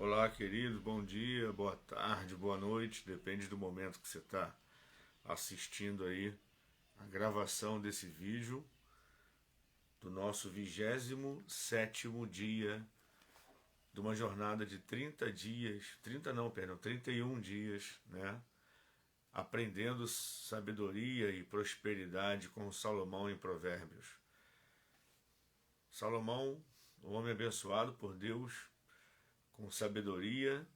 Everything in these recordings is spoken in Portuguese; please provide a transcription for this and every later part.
Olá, querido, bom dia, boa tarde, boa noite, depende do momento que você está assistindo aí a gravação desse vídeo do nosso 27º dia de uma jornada de 30 dias, 30 não, perdão, 31 dias, né? Aprendendo sabedoria e prosperidade com Salomão em Provérbios. Salomão, um homem abençoado por Deus, com sabedoria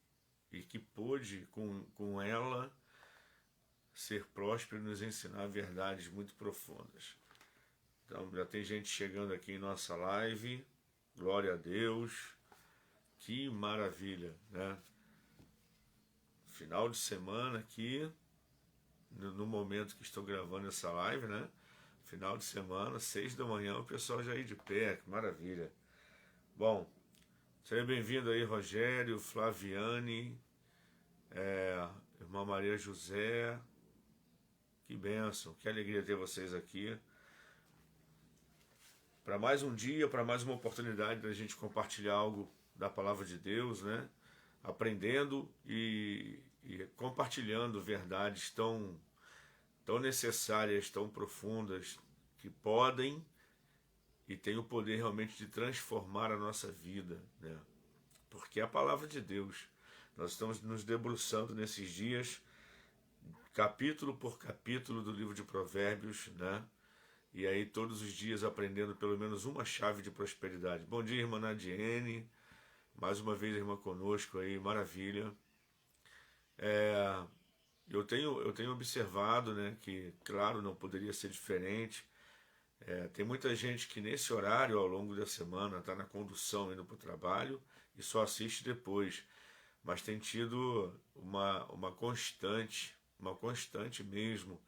e que pôde com ela ser próspero e nos ensinar verdades muito profundas. Então já tem gente chegando aqui em nossa live, glória a Deus, que maravilha, né? Final de semana aqui, no momento que estou gravando essa live, né? Final de semana, 6 da manhã, o pessoal já aí de pé, que maravilha. Bom, seja bem-vindo aí, Rogério, Flaviane, irmã Maria José. Que bênção, que alegria ter vocês aqui. Para mais um dia, para mais uma oportunidade da gente compartilhar algo da palavra de Deus, né? Aprendendo e compartilhando verdades tão necessárias, tão profundas, que podem e têm o poder realmente de transformar a nossa vida, né? Porque é a palavra de Deus. Nós estamos nos debruçando nesses dias, capítulo por capítulo do livro de Provérbios, né? E aí todos os dias aprendendo pelo menos uma chave de prosperidade. Bom dia, irmã Nadiene, mais uma vez a irmã conosco aí, maravilha. Eu tenho observado, né, que claro, não poderia ser diferente. Tem muita gente que nesse horário, ao longo da semana, está na condução indo para o trabalho e só assiste depois. Mas tem tido uma constante mesmo,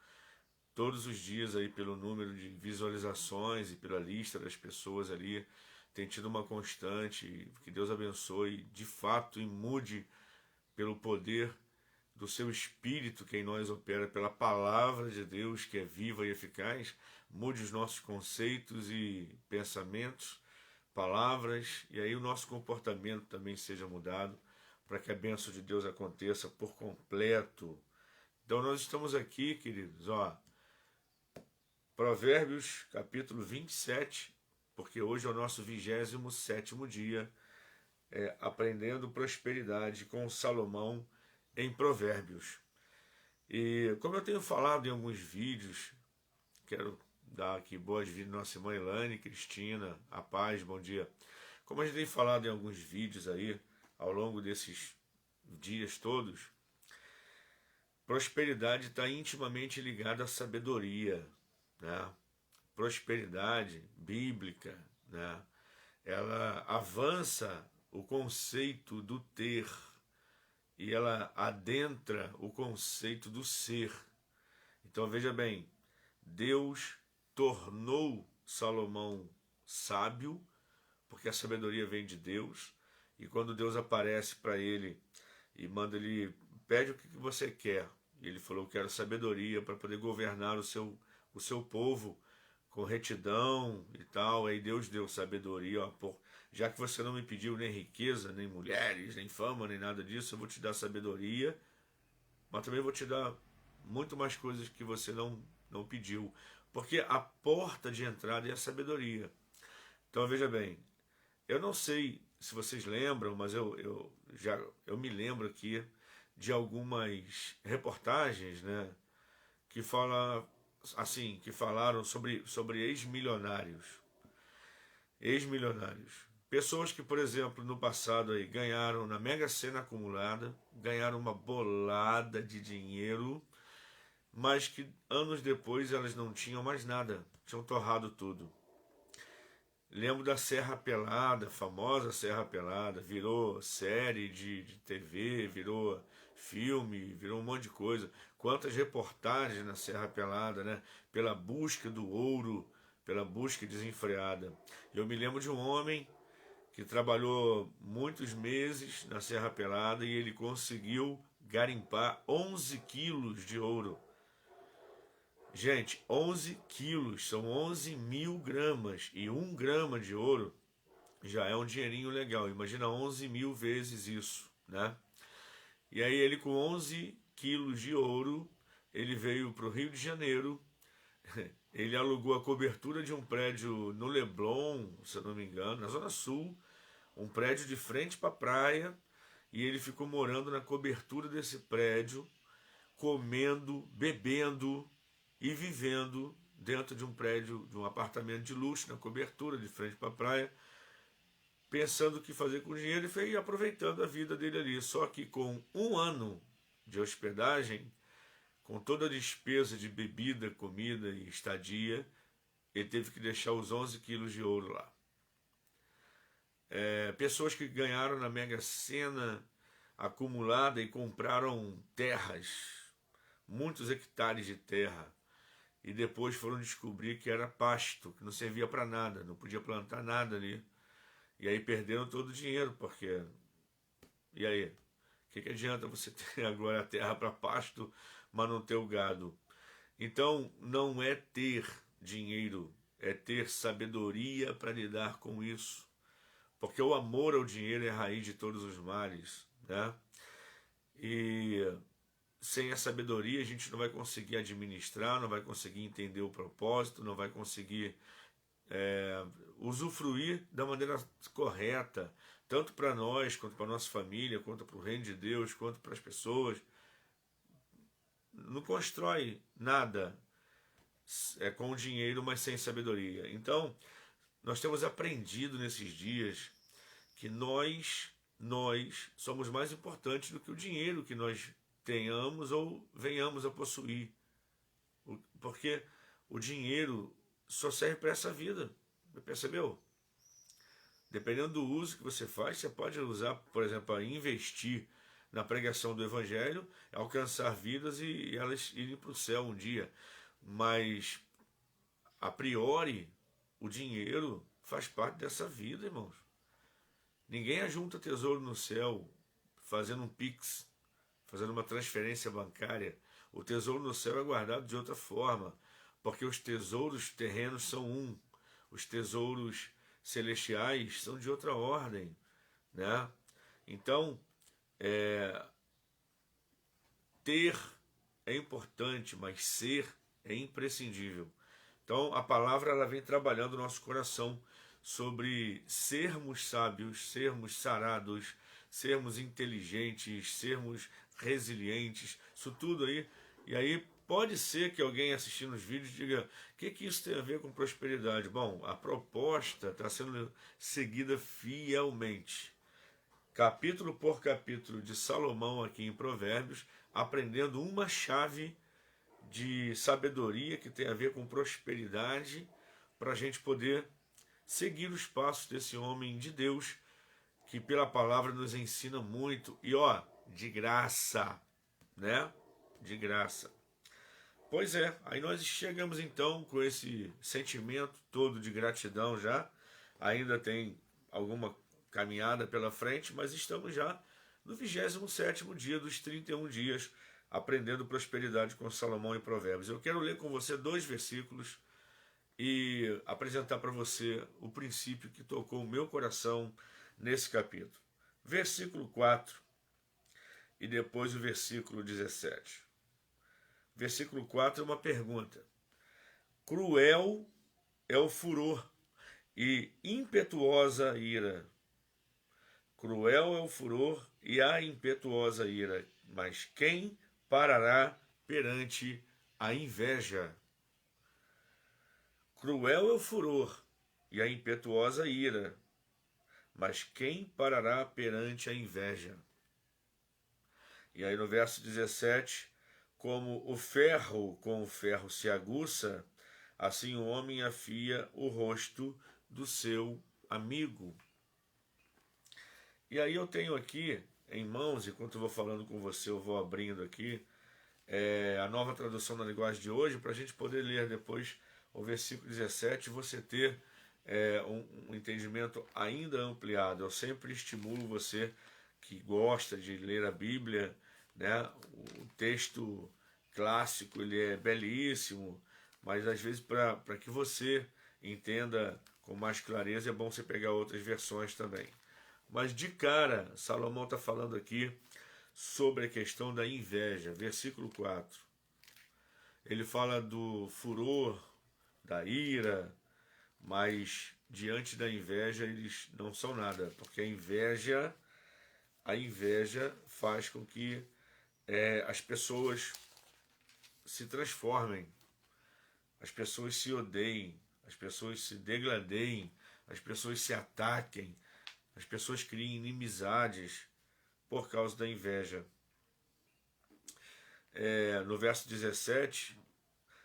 todos os dias aí pelo número de visualizações e pela lista das pessoas ali, tem tido uma constante, que Deus abençoe de fato e mude pelo poder do seu Espírito que em nós opera, pela palavra de Deus que é viva e eficaz, mude os nossos conceitos e pensamentos, palavras, e aí o nosso comportamento também seja mudado, para que a bênção de Deus aconteça por completo. Então nós estamos aqui, queridos, Provérbios capítulo 27, porque hoje é o nosso 27º dia, aprendendo prosperidade com Salomão em Provérbios. E como eu tenho falado em alguns vídeos, quero dar aqui boas-vindas à nossa irmã Elane, Cristina, a paz, bom dia. Como a gente tem falado em alguns vídeos aí, ao longo desses dias todos, prosperidade está intimamente ligada à sabedoria, né? Prosperidade bíblica, né? Ela avança o conceito do ter e ela adentra o conceito do ser. Então veja bem, Deus tornou Salomão sábio, porque a sabedoria vem de Deus, e quando Deus aparece para ele e manda ele, pede o que você quer, e ele falou, quero sabedoria para poder governar o seu povo com retidão e tal. Aí Deus deu sabedoria, já que você não me pediu nem riqueza, nem mulheres, nem fama, nem nada disso, eu vou te dar sabedoria, mas também vou te dar muito mais coisas que você não pediu, porque a porta de entrada é a sabedoria. Então veja bem, eu não sei se vocês lembram, mas eu me lembro aqui de algumas reportagens, né, que falaram sobre ex-milionários. Ex-milionários. Pessoas que, por exemplo, no passado aí ganharam na Mega Sena acumulada, ganharam uma bolada de dinheiro, mas que anos depois elas não tinham mais nada, tinham torrado tudo. Lembro da Serra Pelada, famosa Serra Pelada, virou série de TV, virou filme, virou um monte de coisa. Quantas reportagens na Serra Pelada, né? Pela busca do ouro, pela busca desenfreada. Eu me lembro de um homem que trabalhou muitos meses na Serra Pelada e ele conseguiu garimpar 11 quilos de ouro. Gente, 11 quilos, são 11 mil gramas, e 1 grama de ouro já é um dinheirinho legal. Imagina 11 mil vezes isso. né? E aí ele, com 11 quilos de ouro, ele veio para o Rio de Janeiro. Ele alugou a cobertura de um prédio no Leblon, se eu não me engano, na Zona Sul, um prédio de frente para a praia, e ele ficou morando na cobertura desse prédio, comendo, bebendo e vivendo dentro de um prédio, de um apartamento de luxo, na cobertura, de frente para a praia, pensando o que fazer com o dinheiro, e foi aproveitando a vida dele ali. Só que com um ano de hospedagem, com toda a despesa de bebida, comida e estadia, ele teve que deixar os 11 quilos de ouro lá. Pessoas que ganharam na Mega Sena acumulada e compraram terras, muitos hectares de terra, e depois foram descobrir que era pasto, que não servia para nada, não podia plantar nada ali. E aí perderam todo o dinheiro, porque... E aí? O que adianta você ter agora a terra para pasto, mas não ter o gado? Então, não é ter dinheiro, é ter sabedoria para lidar com isso. Porque o amor ao dinheiro é a raiz de todos os males, né? E sem a sabedoria a gente não vai conseguir administrar, não vai conseguir entender o propósito, não vai conseguir usufruir da maneira correta, tanto para nós, quanto para a nossa família, quanto para o reino de Deus, quanto para as pessoas. Não constrói nada com dinheiro, mas sem sabedoria. Então, nós temos aprendido nesses dias que nós somos mais importantes do que o dinheiro que nós tenhamos ou venhamos a possuir. Porque o dinheiro só serve para essa vida, percebeu? Dependendo do uso que você faz, você pode usar, por exemplo, para investir na pregação do Evangelho, alcançar vidas e elas irem para o céu um dia. Mas, a priori, o dinheiro faz parte dessa vida, irmãos. Ninguém ajunta tesouro no céu fazendo um Pix, fazendo uma transferência bancária. O tesouro no céu é guardado de outra forma, porque os tesouros terrenos são um, os tesouros celestiais são de outra ordem, né? Então, ter é importante, mas ser é imprescindível. Então, a palavra ela vem trabalhando no nosso coração sobre sermos sábios, sermos sarados, sermos inteligentes, sermos resilientes, isso tudo aí. E aí pode ser que alguém assistindo os vídeos diga: o que isso tem a ver com prosperidade? Bom, a proposta está sendo seguida fielmente, capítulo por capítulo de Salomão aqui em Provérbios, aprendendo uma chave de sabedoria que tem a ver com prosperidade, para a gente poder seguir os passos desse homem de Deus, que pela palavra nos ensina muito, e de graça, né? De graça. Pois é, aí nós chegamos então com esse sentimento todo de gratidão já, ainda tem alguma caminhada pela frente, mas estamos já no 27º dia dos 31 dias, aprendendo prosperidade com Salomão e Provérbios. Eu quero ler com você 2 versículos e apresentar para você o princípio que tocou o meu coração nesse capítulo. Versículo 4 e depois o versículo 17. Versículo 4 é uma pergunta. Cruel é o furor e impetuosa ira. Cruel é o furor e a impetuosa ira, mas quem parará perante a inveja? Cruel é o furor e a impetuosa ira, mas quem parará perante a inveja? E aí no verso 17, como o ferro com o ferro se aguça, assim o homem afia o rosto do seu amigo. E aí eu tenho aqui em mãos, enquanto eu vou falando com você, eu vou abrindo aqui a nova tradução da linguagem de hoje, para a gente poder ler depois o versículo 17 e você ter um entendimento ainda ampliado. Eu sempre estimulo você que gosta de ler a Bíblia, né? O texto clássico ele é belíssimo, mas às vezes para que você entenda com mais clareza é bom você pegar outras versões também. Mas de cara, Salomão está falando aqui sobre a questão da inveja. Versículo 4. Ele fala do furor, da ira, mas diante da inveja eles não são nada, porque a inveja faz com que as pessoas se transformem, as pessoas se odeiem, as pessoas se degladeiem, as pessoas se ataquem, as pessoas criem inimizades por causa da inveja. No verso 17,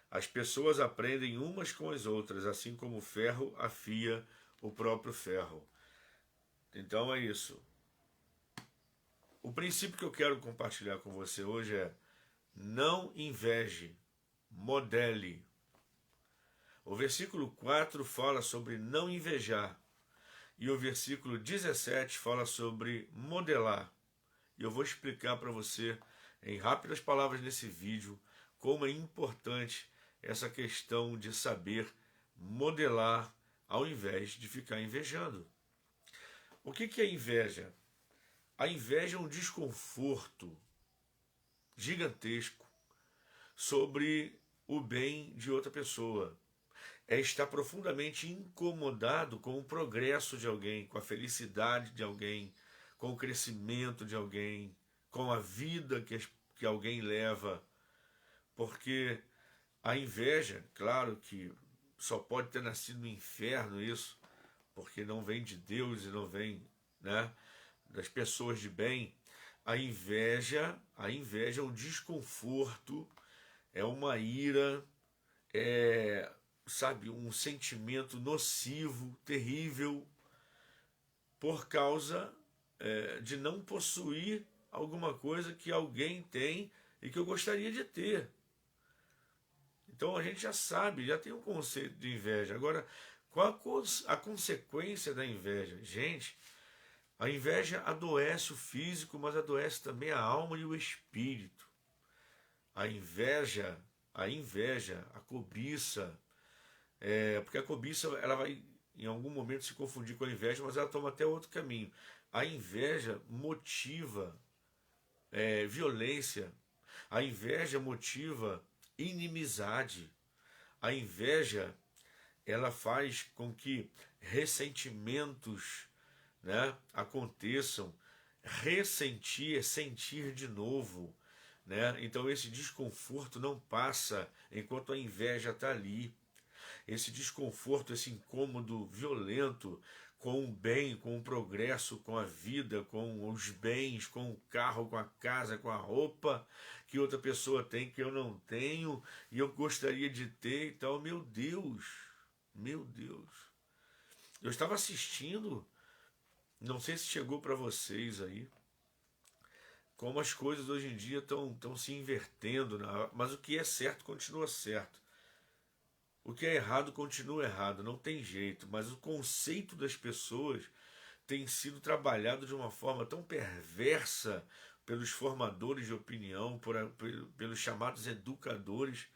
as pessoas aprendem umas com as outras, assim como o ferro afia o próprio ferro. Então é isso. O princípio que eu quero compartilhar com você hoje é: não inveje, modele. O versículo 4 fala sobre não invejar, e o versículo 17 fala sobre modelar. E eu vou explicar para você, em rápidas palavras nesse vídeo, como é importante essa questão de saber modelar ao invés de ficar invejando. O que é inveja? A inveja é um desconforto gigantesco sobre o bem de outra pessoa. É estar profundamente incomodado com o progresso de alguém, com a felicidade de alguém, com o crescimento de alguém, com a vida que alguém leva. Porque a inveja, claro que só pode ter nascido no inferno isso, porque não vem de Deus e não vem, né, das pessoas de bem. A inveja é um desconforto, é uma ira, sabe, um sentimento nocivo, terrível, por causa de não possuir alguma coisa que alguém tem e que eu gostaria de ter. Então a gente já sabe, já tem um conceito de inveja. Agora, qual a consequência da inveja? Gente, a inveja adoece o físico, mas adoece também a alma e o espírito. A inveja, a cobiça, porque a cobiça ela vai em algum momento se confundir com a inveja, mas ela toma até outro caminho. A inveja motiva violência, a inveja motiva inimizade, a inveja ela faz com que ressentimentos, né, aconteçam. Ressentir é sentir de novo, né? Então esse desconforto não passa enquanto a inveja está ali. Esse desconforto, esse incômodo violento com o bem, com o progresso, com a vida, com os bens, com o carro, com a casa, com a roupa que outra pessoa tem que eu não tenho e eu gostaria de ter e tal. Meu Deus, meu Deus. Eu estava assistindo, não sei se chegou para vocês aí, como as coisas hoje em dia estão se invertendo, né? Mas o que é certo continua certo. O que é errado continua errado, não tem jeito, mas o conceito das pessoas tem sido trabalhado de uma forma tão perversa pelos formadores de opinião, pelos chamados educadores,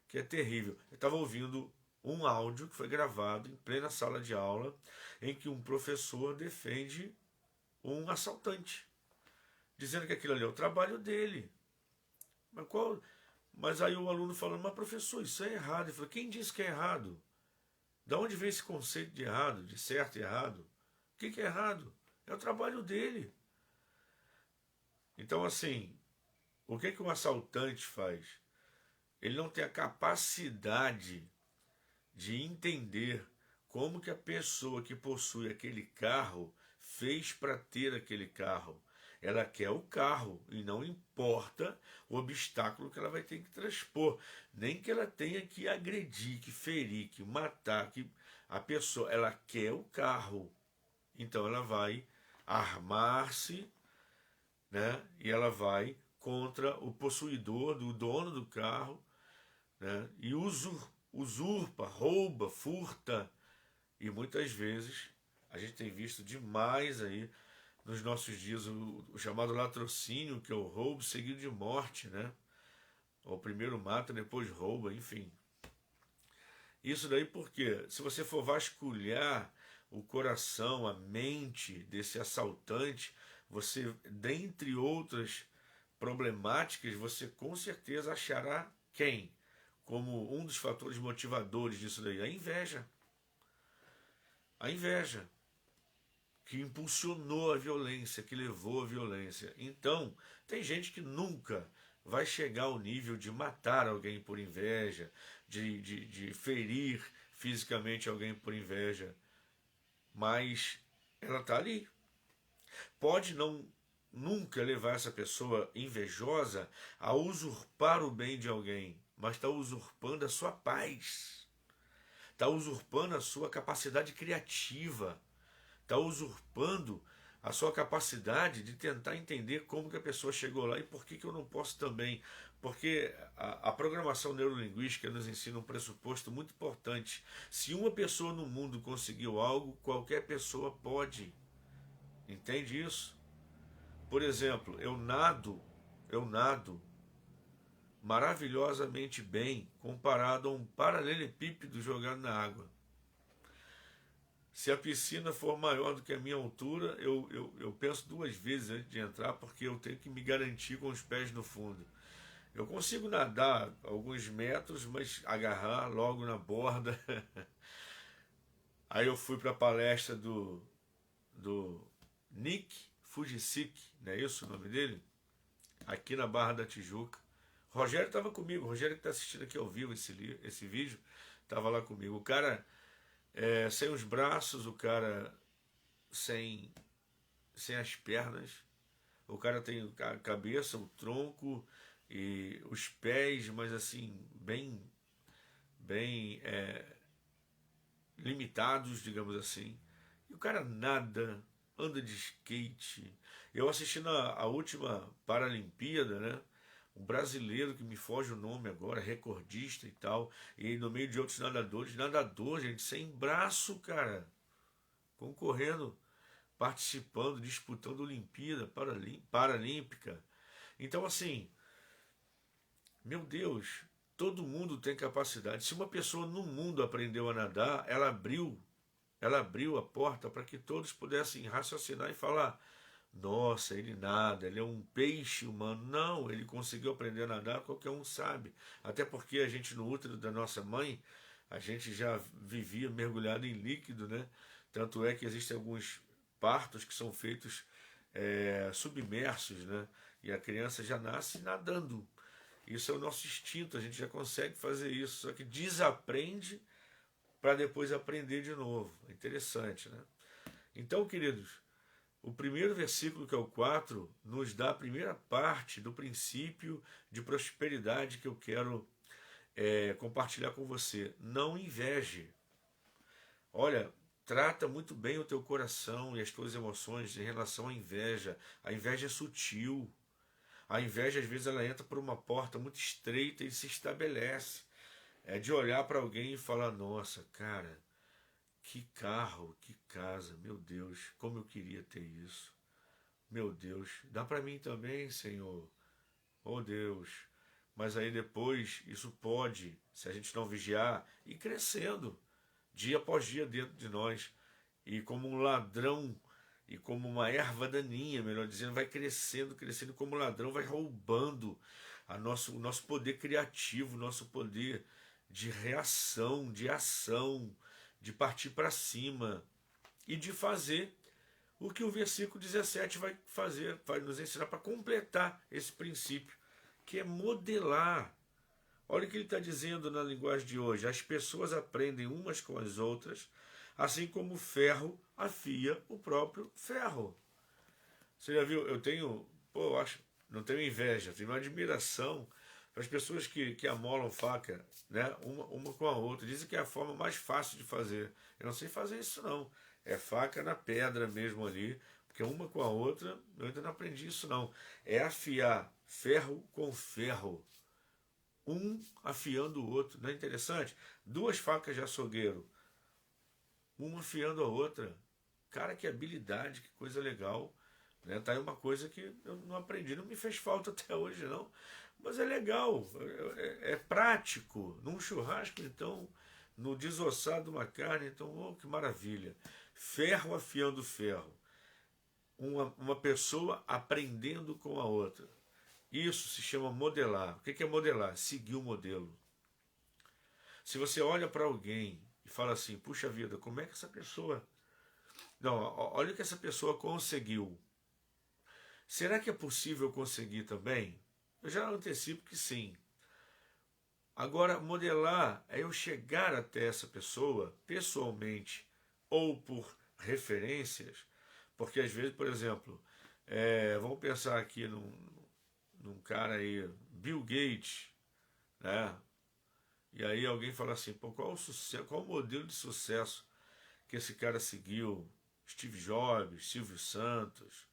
que é terrível. Eu estava ouvindo um áudio que foi gravado em plena sala de aula, em que um professor defende um assaltante, dizendo que aquilo ali é o trabalho dele. Mas aí o aluno falando: mas professor, isso é errado. Ele falou: quem disse que é errado? Da onde vem esse conceito de errado, de certo e errado? O que é errado? É o trabalho dele. Então, assim, o que um assaltante faz? Ele não tem a capacidade de entender como que a pessoa que possui aquele carro fez para ter aquele carro. Ela quer o carro e não importa o obstáculo que ela vai ter que transpor, nem que ela tenha que agredir, que ferir, que matar, que a pessoa, ela quer o carro. Então ela vai armar-se, né? E ela vai contra o possuidor, do dono do carro, né? E usurpa, rouba, furta. E muitas vezes a gente tem visto demais aí nos nossos dias o chamado latrocínio, que é o roubo seguido de morte, né? O primeiro mata, depois rouba, enfim. Isso daí porque, se você for vasculhar o coração, a mente desse assaltante, você, dentre outras problemáticas, você com certeza achará quem? Como um dos fatores motivadores disso daí? A inveja. A inveja que impulsionou a violência, que levou à violência. Então, tem gente que nunca vai chegar ao nível de matar alguém por inveja, de ferir fisicamente alguém por inveja, mas ela está ali. Pode não nunca levar essa pessoa invejosa a usurpar o bem de alguém, mas está usurpando a sua paz, está usurpando a sua capacidade criativa, está usurpando a sua capacidade de tentar entender como que a pessoa chegou lá e por que eu não posso também. Porque a programação neurolinguística nos ensina um pressuposto muito importante. Se uma pessoa no mundo conseguiu algo, qualquer pessoa pode. Entende isso? Por exemplo, eu nado maravilhosamente bem comparado a um paralelepípedo jogado na água. Se a piscina for maior do que a minha altura, eu penso duas vezes antes de entrar, porque eu tenho que me garantir com os pés no fundo. Eu consigo nadar alguns metros, mas agarrar logo na borda. Aí eu fui para a palestra do Nick Fujisik, não é isso o nome dele? Aqui na Barra da Tijuca. O Rogério estava comigo, o Rogério que está assistindo aqui ao vivo esse vídeo, estava lá comigo. O cara sem os braços, o cara sem as pernas, o cara tem a cabeça, o tronco e os pés, mas assim, bem limitados, digamos assim. E o cara nada, anda de skate. Eu assisti a última Paralimpíada, né? Um brasileiro que me foge o nome agora, recordista e tal, e no meio de outros nadador, gente, sem braço, cara, concorrendo, participando, disputando Olimpíada, Paralímpica. Então, assim, meu Deus, todo mundo tem capacidade. Se uma pessoa no mundo aprendeu a nadar, ela abriu a porta para que todos pudessem raciocinar e falar: nossa, ele nada, ele é um peixe humano. Não, ele conseguiu aprender a nadar, qualquer um sabe. Até porque a gente no útero da nossa mãe, a gente já vivia mergulhado em líquido, né? Tanto é que existem alguns partos que são feitos submersos, né? E a criança já nasce nadando. Isso é o nosso instinto, a gente já consegue fazer isso, só que desaprende para depois aprender de novo. É interessante, né? Então, queridos, o primeiro versículo, que é o 4, nos dá a primeira parte do princípio de prosperidade que eu quero compartilhar com você. Não inveje. Olha, trata muito bem o teu coração e as tuas emoções em relação à inveja. A inveja é sutil. A inveja, às vezes, ela entra por uma porta muito estreita e se estabelece. É de olhar para alguém e falar: nossa, cara, que carro, que casa, meu Deus, como eu queria ter isso. Meu Deus, dá para mim também, Senhor. Oh Deus. Mas aí depois, isso pode, se a gente não vigiar, ir crescendo, dia após dia dentro de nós. E como um ladrão, e como uma erva daninha, melhor dizendo, vai crescendo, crescendo, como ladrão vai roubando o nosso poder criativo, o nosso poder de reação, de ação, de partir para cima e de fazer o que o versículo 17 vai fazer, vai nos ensinar para completar esse princípio, que é modelar. Olha o que ele está dizendo na linguagem de hoje: as pessoas aprendem umas com as outras, assim como o ferro afia o próprio ferro. Você já viu? Eu acho, não tenho inveja, tenho uma admiração para as pessoas que amolam faca, né? Uma com a outra. Dizem que é a forma mais fácil de fazer. Eu não sei fazer isso, não. É faca na pedra mesmo ali, porque uma com a outra, eu ainda não aprendi isso, não. É afiar ferro com ferro, um afiando o outro. Não é interessante? Duas facas de açougueiro, uma afiando a outra. Cara, que habilidade, que coisa legal. Né? Tá aí uma coisa que eu não aprendi, não me fez falta até hoje, não. Mas é legal, é prático. Num churrasco, então, no desossar de uma carne, então, oh, que maravilha. ferro afiando ferro, uma pessoa aprendendo com a outra. Isso se chama modelar. O que é modelar? Seguir o modelo. Se você olha para alguém e fala assim, puxa vida, como é que essa pessoa... Não, olha o que essa pessoa conseguiu. Será que é possível conseguir também? Eu já antecipo que sim. Agora, modelar é eu chegar até essa pessoa pessoalmente ou por referências, porque às vezes, por exemplo, vamos pensar aqui num cara aí, Bill Gates, né? E aí alguém fala assim, pô, qual o sucesso, qual o modelo de sucesso que esse cara seguiu? Steve Jobs, Silvio Santos,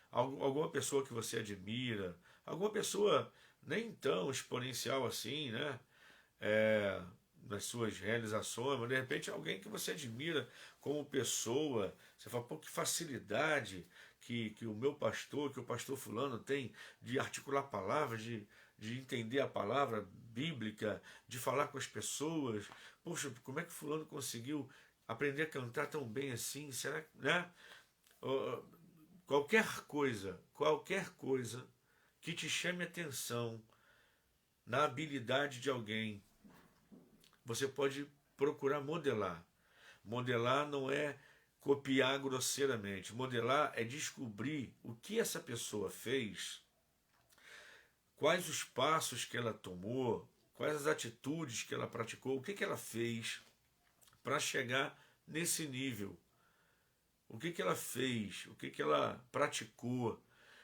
alguma pessoa que você admira, alguma pessoa nem tão exponencial assim, né? Nas suas realizações, mas de repente alguém que você admira como pessoa, você fala, pô, que facilidade que o meu pastor, que o pastor fulano tem de articular palavras, de entender a palavra bíblica, de falar com as pessoas. Poxa, como é que fulano conseguiu aprender a cantar tão bem assim? Será que, né? Qualquer coisa que te chame atenção na habilidade de alguém, você pode procurar modelar. Modelar não é copiar grosseiramente. Modelar é descobrir o que essa pessoa fez, quais os passos que ela tomou, quais as atitudes que ela praticou, o que ela fez para chegar nesse nível. O que ela fez, o que ela praticou.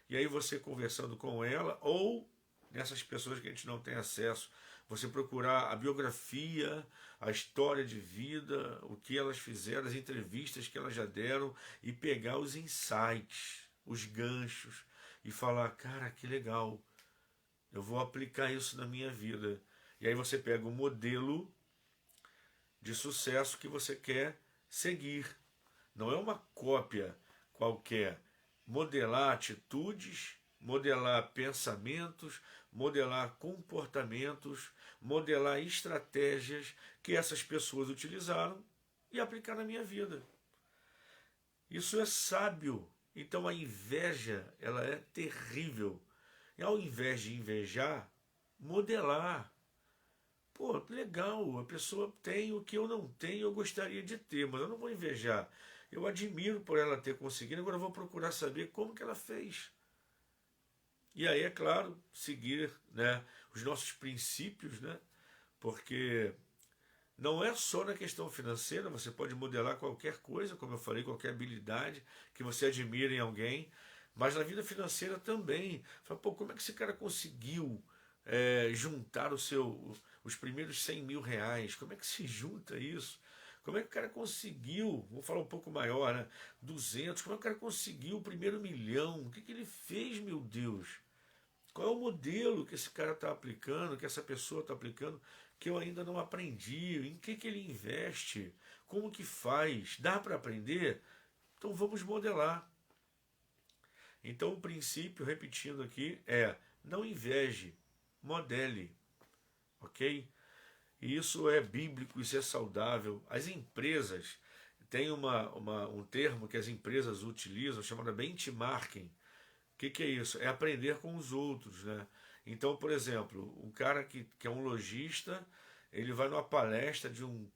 E aí você conversando com ela, ou nessas pessoas que a gente não tem acesso, você procurar a biografia, a história de vida, o que elas fizeram, as entrevistas que elas já deram, e pegar os insights, os ganchos, e falar, cara, que legal, eu vou aplicar isso na minha vida. E aí você pega o modelo de sucesso que você quer seguir. Não é uma cópia qualquer. Modelar atitudes, modelar pensamentos, modelar comportamentos, modelar estratégias que essas pessoas utilizaram e aplicar na minha vida. Isso é sábio. Então a inveja, ela é terrível. E ao invés de invejar, modelar. Pô, legal, a pessoa tem o que eu não tenho, eu gostaria de ter, mas eu não vou invejar. Eu admiro por ela ter conseguido, agora eu vou procurar saber como que ela fez. E aí, é claro, seguir, né, os nossos princípios, né, porque não é só na questão financeira, você pode modelar qualquer coisa, como eu falei, qualquer habilidade que você admira em alguém, mas na vida financeira também. Fala, pô, como é que esse cara conseguiu juntar os primeiros 100 mil reais? Como é que se junta isso? Como é que o cara conseguiu, vou falar um pouco maior, né? 200, como é que o cara conseguiu o primeiro milhão? O que ele fez, meu Deus? Qual é o modelo que esse cara está aplicando, que essa pessoa está aplicando, que eu ainda não aprendi? Em que ele investe? Como que faz? Dá para aprender? Então vamos modelar. Então o princípio, repetindo aqui, é não inveje, modele. Ok? E isso é bíblico, isso é saudável. As empresas têm um termo que as empresas utilizam, chamado benchmarking. O que é isso? É aprender com os outros, né? Então, por exemplo, um cara que é um lojista, ele vai numa palestra de um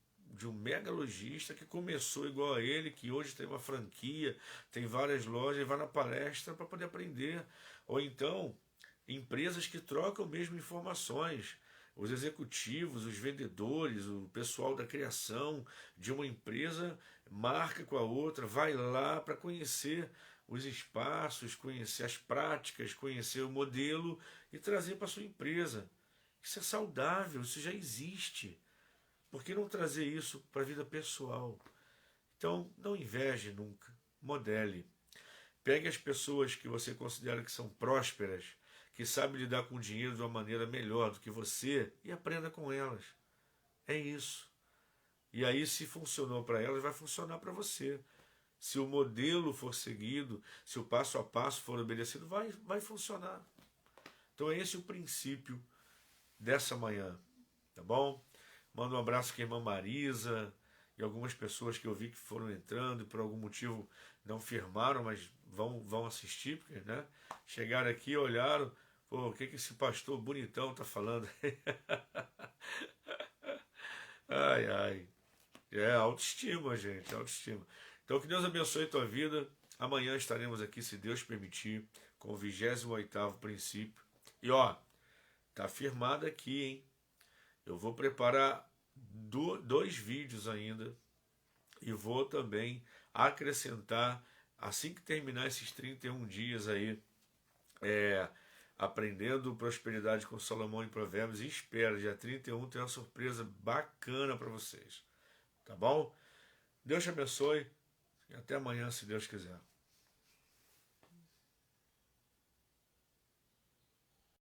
mega lojista que começou igual a ele, que hoje tem uma franquia, tem várias lojas, e vai na palestra para poder aprender. Ou então, empresas que trocam mesmo informações. Os executivos, os vendedores, o pessoal da criação de uma empresa marca com a outra, vai lá para conhecer os espaços, conhecer as práticas, conhecer o modelo e trazer para a sua empresa. Isso é saudável, isso já existe. Por que não trazer isso para a vida pessoal? Então, não inveje nunca, modele. Pegue as pessoas que você considera que são prósperas, que sabem lidar com o dinheiro de uma maneira melhor do que você, e aprenda com elas. É isso. E aí, se funcionou para elas, vai funcionar para você. Se o modelo for seguido, se o passo a passo for obedecido, vai funcionar. Então é esse o princípio dessa manhã, tá bom? Manda um abraço para a irmã Marisa, e algumas pessoas que eu vi que foram entrando e por algum motivo não firmaram, mas vão assistir, porque, né? Chegaram aqui, olharam, pô, o que esse pastor bonitão tá falando? Ai, ai. É autoestima, gente, autoestima. Então que Deus abençoe a tua vida. Amanhã estaremos aqui, se Deus permitir, com o 28º princípio. E ó, tá firmado aqui, hein? Eu vou preparar dois vídeos ainda e vou também acrescentar, assim que terminar esses 31 dias aí, aprendendo prosperidade com Salomão em Provérbios, e espero, dia 31 tem uma surpresa bacana para vocês. Tá bom? Deus te abençoe e até amanhã, se Deus quiser.